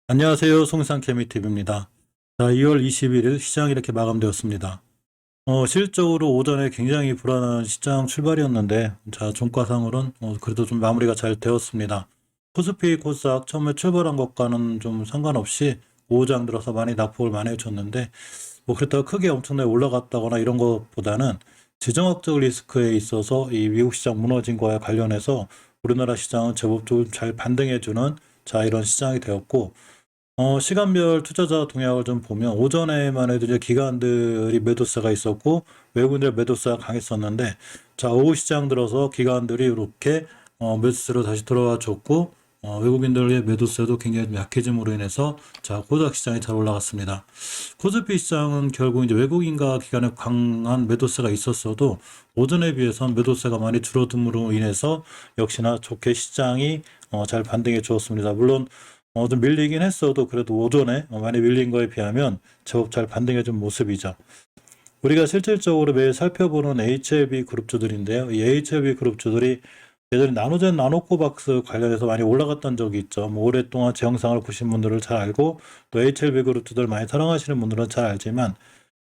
안녕하세요. 송산 케미TV입니다. 자, 2월 21일 시장이 이렇게 마감되었습니다. 실적으로 오전에 굉장히 불안한 시장 출발이었는데, 자, 종가상으로는 그래도 좀 마무리가 잘 되었습니다. 코스피, 코스닥 처음에 출발한 것과는 좀 상관없이 오후장 들어서 많이 낙폭을 많이 해줬는데, 뭐 그렇다고 크게 엄청나게 올라갔다거나 이런 것보다는 지정학적 리스크에 있어서 이 미국 시장 무너진 거에 관련해서 우리나라 시장은 제법 좀 잘 반등해주는 자, 이런 시장이 되었고, 시간별 투자자 동향을 좀 보면 오전에만 해도 이제 기관들이 매도세가 있었고 외국인들 매도세가 강했었는데, 자, 오후 시장 들어서 기관들이 이렇게 매수세로 다시 들어와 줬고, 외국인들의 매도세도 굉장히 좀 약해짐으로 인해서 자, 코스닥 시장이 잘 올라갔습니다. 코스피 시장은 결국 이제 외국인과 기관의 강한 매도세가 있었어도 오전에 비해서는 매도세가 많이 줄어듦으로 인해서 역시나 좋게 시장이 잘 반등해 주었습니다. 물론 좀 밀리긴 했어도 그래도 오전에 많이 밀린 거에 비하면 제법 잘 반등해 준 모습이죠. 우리가 실질적으로 매일 살펴보는 HLB 그룹주들인데요. 이 HLB 그룹주들이 예전에 나노젠 나노코박스 관련해서 많이 올라갔던 적이 있죠. 뭐 오랫동안 제 영상을 보신 분들을 잘 알고 또 HLB 그룹주들 많이 사랑하시는 분들은 잘 알지만,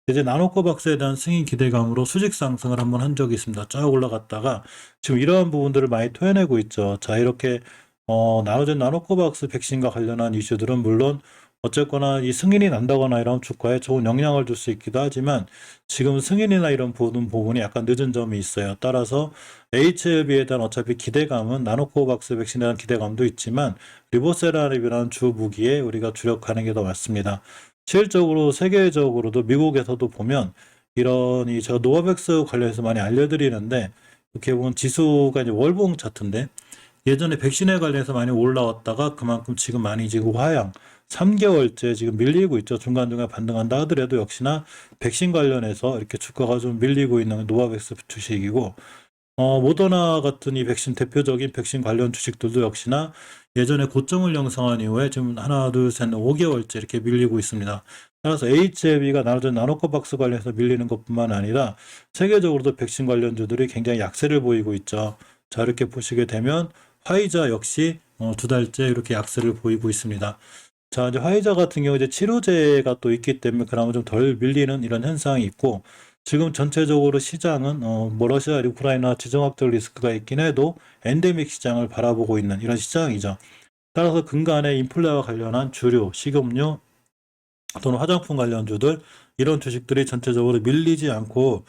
이제 나노코박스에 대한 승인 기대감으로 수직 상승을 한번 한 적이 있습니다. 쫙 올라갔다가 지금 이러한 부분들을 많이 토해내고 있죠. 자, 이렇게 나노젠 나노코박스 백신과 관련한 이슈들은 물론 어쨌거나 이 승인이 난다거나 이런 주가에 좋은 영향을 줄 수 있기도 하지만, 지금 승인이나 이런 부분이 약간 늦은 점이 있어요. 따라서 HLB에 대한 어차피 기대감은 나노코박스 백신에 대한 기대감도 있지만 리보세라립이라는 주 무기에 우리가 주력하는 게 더 맞습니다. 실질적으로 세계적으로도 미국에서도 보면 이런 제가 노바백스 관련해서 많이 알려드리는데, 이렇게 보면 지수가 이제 월봉 차트인데 예전에 백신에 관련해서 많이 올라왔다가 그만큼 지금 많이 지금 하향 3개월째 지금 밀리고 있죠. 중간중간 반등한다 하더라도 역시나 백신 관련해서 이렇게 주가가 좀 밀리고 있는 노바백스 주식이고, 모더나 같은 이 백신 대표적인 백신 관련 주식들도 역시나 예전에 고점을 형성한 이후에 지금 하나, 둘, 셋, 5개월째 이렇게 밀리고 있습니다. 따라서 HLB가 나노코박스 관련해서 밀리는 것뿐만 아니라 세계적으로도 백신 관련주들이 굉장히 약세를 보이고 있죠. 자, 이렇게 보시게 되면 화이자 역시 두 달째 이렇게 약세를 보이고 있습니다. 자, 이제 화이자 같은 경우 이제 치료제가 또 있기 때문에 그나마 좀 덜 밀리는 이런 현상이 있고, 지금 전체적으로 시장은 뭐 러시아, 우크라이나 지정학적 리스크가 있긴 해도 엔데믹 시장을 바라보고 있는 이런 시장이죠. 따라서 근간에 인플레와 관련한 주류, 식음료 또는 화장품 관련주들 이런 주식들이 전체적으로 밀리지 않고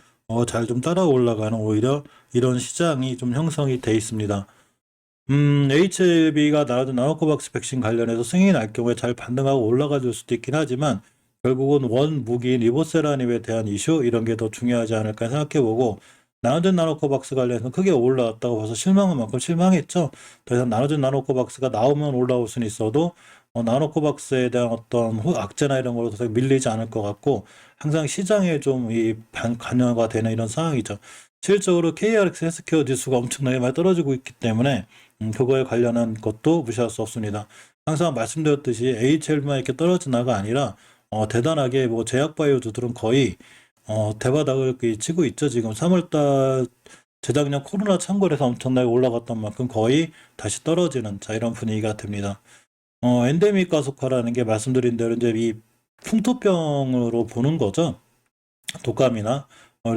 잘 좀 따라 올라가는 오히려 이런 시장이 좀 형성이 돼 있습니다. HLB가 나노코박스 백신 관련해서 승인이 날 경우에 잘 반등하고 올라가 줄 수도 있긴 하지만 결국은 원 무기인 리보세라닙에 대한 이슈 이런 게 더 중요하지 않을까 생각해보고, 나노젠 나노코박스 관련해서 크게 올라왔다고 봐서 실망한 만큼 실망했죠. 더 이상 나노젠 나노코박스가 나오면 올라올 수는 있어도 나노코박스에 대한 어떤 악재나 이런 걸로 더 밀리지 않을 것 같고, 항상 시장에 좀 관여가 되는 이런 상황이죠. 실질적으로 KRX 헬스케어 지수가 엄청나게 많이 떨어지고 있기 때문에 그거에 관련한 것도 무시할 수 없습니다. 항상 말씀드렸듯이 HL만 이렇게 떨어지나가 아니라 대단하게 뭐 제약바이오주들은 거의 대바닥을 치고 있죠. 지금 3월달 재작년 코로나 창궐에서 엄청나게 올라갔던 만큼 거의 다시 떨어지는 자, 이런 분위기가 됩니다. 엔데믹 가속화라는 게 말씀드린 대로 이제 이 풍토병으로 보는 거죠. 독감이나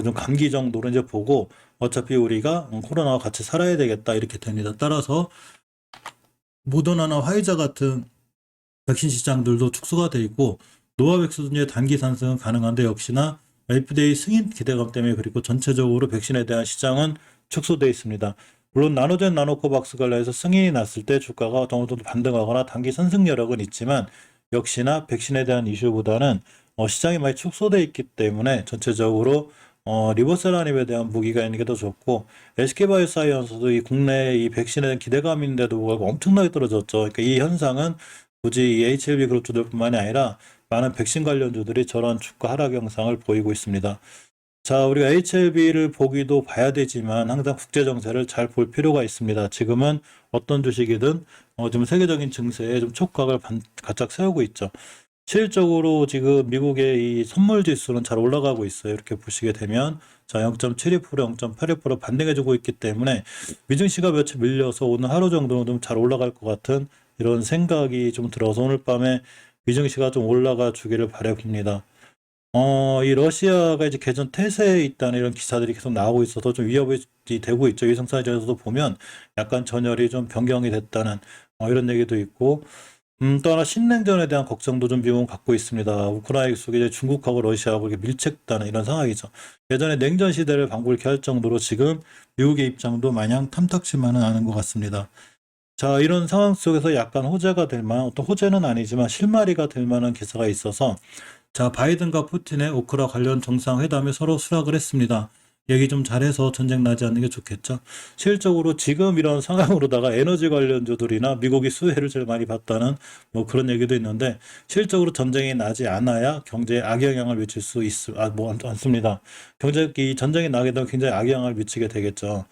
좀 감기 정도로 이제 보고 어차피 우리가 코로나와 같이 살아야 되겠다 이렇게 됩니다. 따라서 모더나나 화이자 같은 백신 시장들도 축소가 돼 있고 노바백스도 이제 단기 상승은 가능한데 역시나 FDA 승인 기대감 때문에 그리고 전체적으로 백신에 대한 시장은 축소돼 있습니다. 물론 나노젠 나노코박스 관련해서 승인이 났을 때 주가가 어느 정도 반등하거나 단기 선승 여력은 있지만 역시나 백신에 대한 이슈보다는 시장이 많이 축소돼 있기 때문에 전체적으로 리보세라닙에 대한 무기가 있는 게 더 좋고, SK바이오사이언스도 이 국내 이 백신에 대한 기대감인데도 불구하고 엄청나게 떨어졌죠. 그러니까 이 현상은 굳이 이 HLB 그룹주들뿐만이 아니라 많은 백신 관련주들이 저런 주가 하락 영상을 보이고 있습니다. 자, 우리가 HLB를 보기도 봐야 되지만 항상 국제 정세를 잘 볼 필요가 있습니다. 지금은 어떤 주식이든 좀 세계적인 증세에 좀 촉각을 바짝 세우고 있죠. 실질적으로 지금 미국의 이 선물 지수는 잘 올라가고 있어요. 이렇게 보시게 되면 자, 0.72%, 0.82% 반등해주고 있기 때문에 미증시가 며칠 밀려서 오늘 하루 정도는 좀 잘 올라갈 것 같은 이런 생각이 좀 들어서 오늘 밤에 위증시가 좀 올라가 주기를 바라봅니다. 이 러시아가 이제 개전 태세에 있다는 이런 기사들이 계속 나오고 있어서 좀 위협이 되고 있죠. 위성사전에서도 보면 약간 전열이 좀 변경이 됐다는 이런 얘기도 있고, 또 하나 신냉전에 대한 걱정도 좀 미국은 갖고 있습니다. 우크라이나 속에 이제 중국하고 러시아하고 이렇게 밀착되는 이런 상황이죠. 예전에 냉전 시대를 방불케 할 정도로 지금 미국의 입장도 마냥 탐탁치만은 않은 것 같습니다. 자, 이런 상황 속에서 약간 호재가 될 만한, 어떤 호재는 아니지만 실마리가 될 만한 기사가 있어서, 자, 바이든과 푸틴의 우크라 관련 정상회담에 서로 수락을 했습니다. 얘기 좀 잘해서 전쟁 나지 않는 게 좋겠죠. 실적으로 지금 이런 상황으로다가 에너지 관련주들이나 미국이 수혜를 제일 많이 봤다는 뭐 그런 얘기도 있는데, 실적으로 전쟁이 나지 않아야 경제에 악영향을 미칠 수 않습니다. 이 전쟁이 나게 되면 굉장히 악영향을 미치게 되겠죠.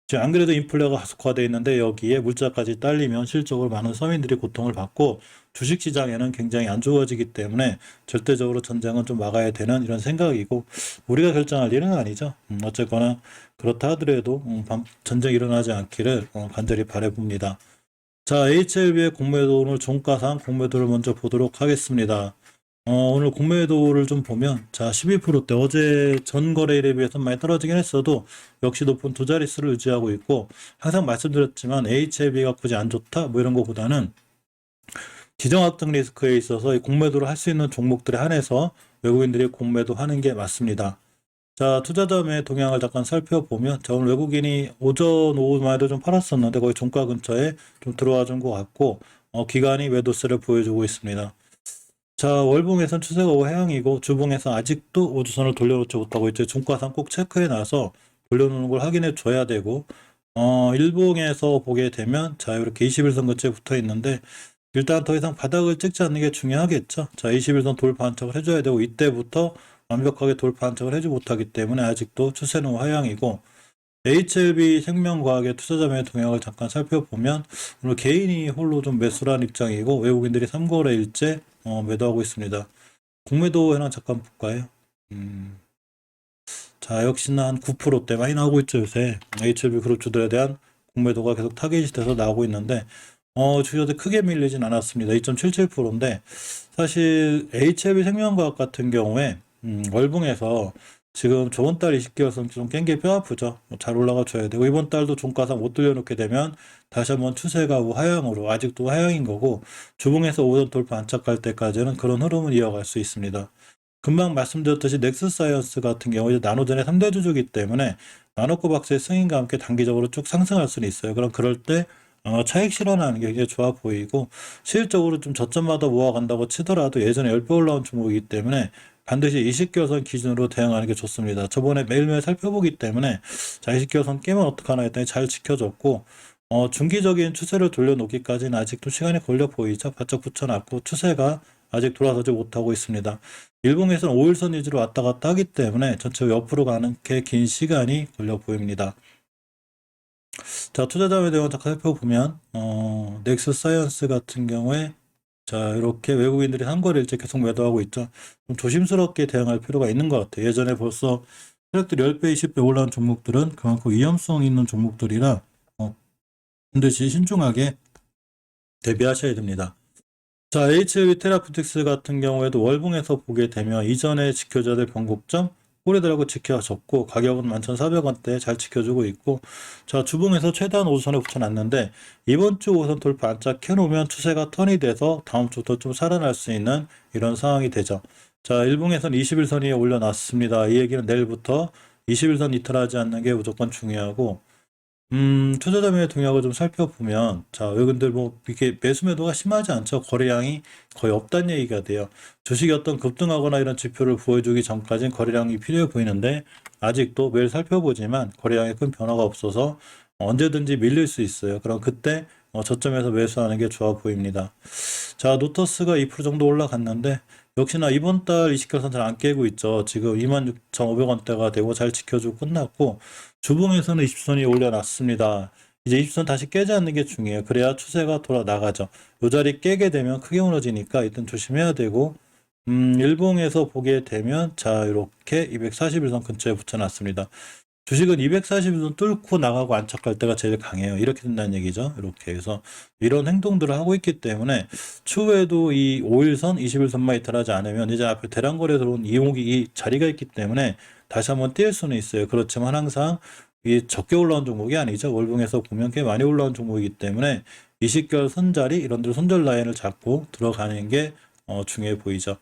지금 안 그래도 인플레가 가속화되어 있는데 여기에 물자까지 딸리면 실적으로 많은 서민들이 고통을 받고 주식시장에는 굉장히 안 좋아지기 때문에 절대적으로 전쟁은 좀 막아야 되는 이런 생각이고, 우리가 결정할 일은 아니죠. 어쨌거나 그렇다 하더라도 전쟁이 일어나지 않기를 간절히 바라봅니다. 자, HLB의 공매도 오늘 종가상 공매도를 먼저 보도록 하겠습니다. 오늘 공매도를 좀 보면, 자, 12%대, 어제 전 거래일에 비해서 많이 떨어지긴 했어도 역시 높은 두 자릿수를 유지하고 있고, 항상 말씀드렸지만 HLB가 굳이 안 좋다 뭐 이런 것보다는 지정학적 리스크에 있어서 이 공매도를 할 수 있는 종목들에 한해서 외국인들이 공매도 하는 게 맞습니다. 자, 투자자의 동향을 잠깐 살펴보면, 자, 오늘 외국인이 오전 오후만 해도 좀 팔았었는데 거의 종가 근처에 좀 들어와 준 것 같고, 기관이 매도세를 보여주고 있습니다. 자, 월봉에선 추세가 우하향이고 주봉에서 아직도 우주선을 돌려놓지 못하고 있죠. 종가상 꼭 체크해 놔서 돌려놓는 걸 확인해 줘야 되고, 일봉에서 보게 되면, 자, 이렇게 21선 근처에 붙어 있는데, 일단 더 이상 바닥을 찍지 않는 게 중요하겠죠. 자, 21선 돌파 안착을 해줘야 되고, 이때부터 완벽하게 돌파 안착을 해주지 못하기 때문에 아직도 추세는 우하향이고, HLB 생명과학의 투자자의 동향을 잠깐 살펴보면, 오늘 개인이 홀로 좀 매수를 한 입장이고 외국인들이 3거래일째 매도하고 있습니다. 공매도 현황 잠깐 볼까요? 자, 역시나 한 9%대 많이 나오고 있죠. 요새 HLB 그룹주들에 대한 공매도가 계속 타겟이 돼서 나오고 있는데, 주저들 크게 밀리진 않았습니다. 2.77%인데 사실 HLB 생명과학 같은 경우에 월봉에서 지금 저번 달 20개월선 좀 깬 게 뼈 아프죠. 잘 올라가 줘야 되고, 이번 달도 종가상 못 돌려놓게 되면 다시 한번 추세가 하향으로, 아직도 하향인 거고, 주봉에서 5선 돌파 안착할 때까지는 그런 흐름을 이어갈 수 있습니다. 금방 말씀드렸듯이 넥스사이언스 같은 경우 이제 나노전의 3대 주주기 때문에 나노코 박스의 승인과 함께 단기적으로 쭉 상승할 수는 있어요. 그럼 그럴 때 차익 실현하는 게 굉장히 좋아 보이고, 실적으로 좀 저점마다 모아간다고 치더라도 예전에 10배 올라온 종목이기 때문에 반드시 20개선 기준으로 대응하는 게 좋습니다. 저번에 매일매일 살펴보기 때문에, 자, 20개선 깨면 어떡하나 했더니 잘 지켜줬고, 중기적인 추세를 돌려놓기까지는 아직도 시간이 걸려 보이죠. 바짝 붙여놨고 추세가 아직 돌아서지 못하고 있습니다. 일봉에서는 5일선 위주로 왔다 갔다 하기 때문에 전체 옆으로 가는 게 긴 시간이 걸려 보입니다. 자, 투자자에 대한 잠깐 살펴보면, 넥스사이언스 같은 경우에, 자, 이렇게 외국인들이 한거래일째 계속 매도하고 있죠. 좀 조심스럽게 대응할 필요가 있는 것 같아요. 예전에 벌써 세력들이 10배, 20배 올라온 종목들은 그만큼 위험성 있는 종목들이라 반드시 신중하게 대비하셔야 됩니다. 자, HLB 테라푸틱스 같은 경우에도 월봉에서 보게 되면 이전에 지켜줘야 될 변곡점 꼬리들하고 지켜졌고, 가격은 11,400원대에 잘 지켜주고 있고, 자, 주봉에서 최대한 5선에 붙여놨는데 이번 주 5선 돌파 안착해 놓으면 추세가 턴이 돼서 다음 주부터 좀 살아날 수 있는 이런 상황이 되죠. 자, 일봉에서는 21선 위에 올려놨습니다. 이 얘기는 내일부터 21선 이탈하지 않는 게 무조건 중요하고, 투자자의 동향을 좀 살펴보면, 자, 외국인들 뭐 이렇게 매수 매도가 심하지 않죠. 거래량이 거의 없다는 얘기가 돼요. 주식이 어떤 급등하거나 이런 지표를 보여주기 전까지는 거래량이 필요해 보이는데, 아직도 매일 살펴보지만 거래량에 큰 변화가 없어서 언제든지 밀릴 수 있어요. 그럼 그때 저점에서 매수하는 게 좋아 보입니다. 자, 노터스가 2% 정도 올라갔는데 역시나 이번 달 20개선 잘 안 깨고 있죠. 지금 26,500원대가 되고 잘 지켜주고 끝났고, 주봉에서는 20선이 올려놨습니다. 이제 20선 다시 깨지 않는 게 중요해요. 그래야 추세가 돌아 나가죠. 요 자리 깨게 되면 크게 무너지니까 일단 조심해야 되고, 일봉에서 보게 되면, 자, 이렇게 241선 근처에 붙여놨습니다. 주식은 240일 뚫고 나가고 안착할 때가 제일 강해요. 이렇게 된다는 얘기죠. 이렇게 해서 이런 행동들을 하고 있기 때문에 추후에도 이 5일선, 20일선만 이탈하지 않으면 이제 앞에 대량거래 들어온 이목이 이 자리가 있기 때문에 다시 한번 뛸 수는 있어요. 그렇지만 항상 이 적게 올라온 종목이 아니죠. 월봉에서 보면 꽤 많이 올라온 종목이기 때문에 20개월 선자리 이런 데로 손절 라인을 잡고 들어가는 게 중요해 보이죠.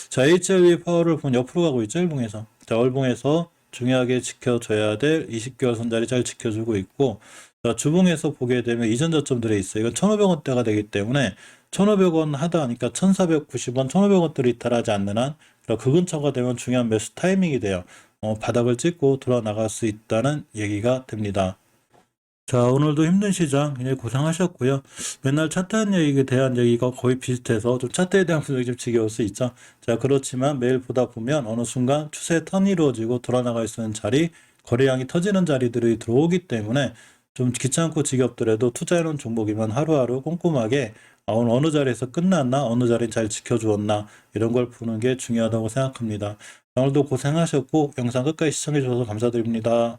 자, HLB 파워를 보면 옆으로 가고 있죠. 일봉에서. 자, 월봉에서 중요하게 지켜줘야 될 20개월 선자리 잘 지켜주고 있고, 자, 주봉에서 보게 되면 이전 저점들에 있어요. 이건 1,500원대가 되기 때문에 1,500원 하다 하니까 1,490원, 1,500원대를 이탈하지 않는 한, 그 근처가 되면 중요한 매수 타이밍이 돼요. 바닥을 찍고 돌아 나갈 수 있다는 얘기가 됩니다. 자, 오늘도 힘든 시장 굉장히 고생하셨고요. 맨날 차트한 얘기에 대한 얘기가 거의 비슷해서 좀 차트에 대한 분석이 좀 지겨울 수 있죠. 자, 그렇지만 매일 보다 보면 어느 순간 추세 턴이 이루어지고 돌아나갈 수 있는 자리, 거래량이 터지는 자리들이 들어오기 때문에 좀 귀찮고 지겹더라도 투자해놓은 종목이면 하루하루 꼼꼼하게 오늘 어느 자리에서 끝났나, 어느 자리 잘 지켜주었나 이런 걸 보는 게 중요하다고 생각합니다. 오늘도 고생하셨고 영상 끝까지 시청해 주셔서 감사드립니다.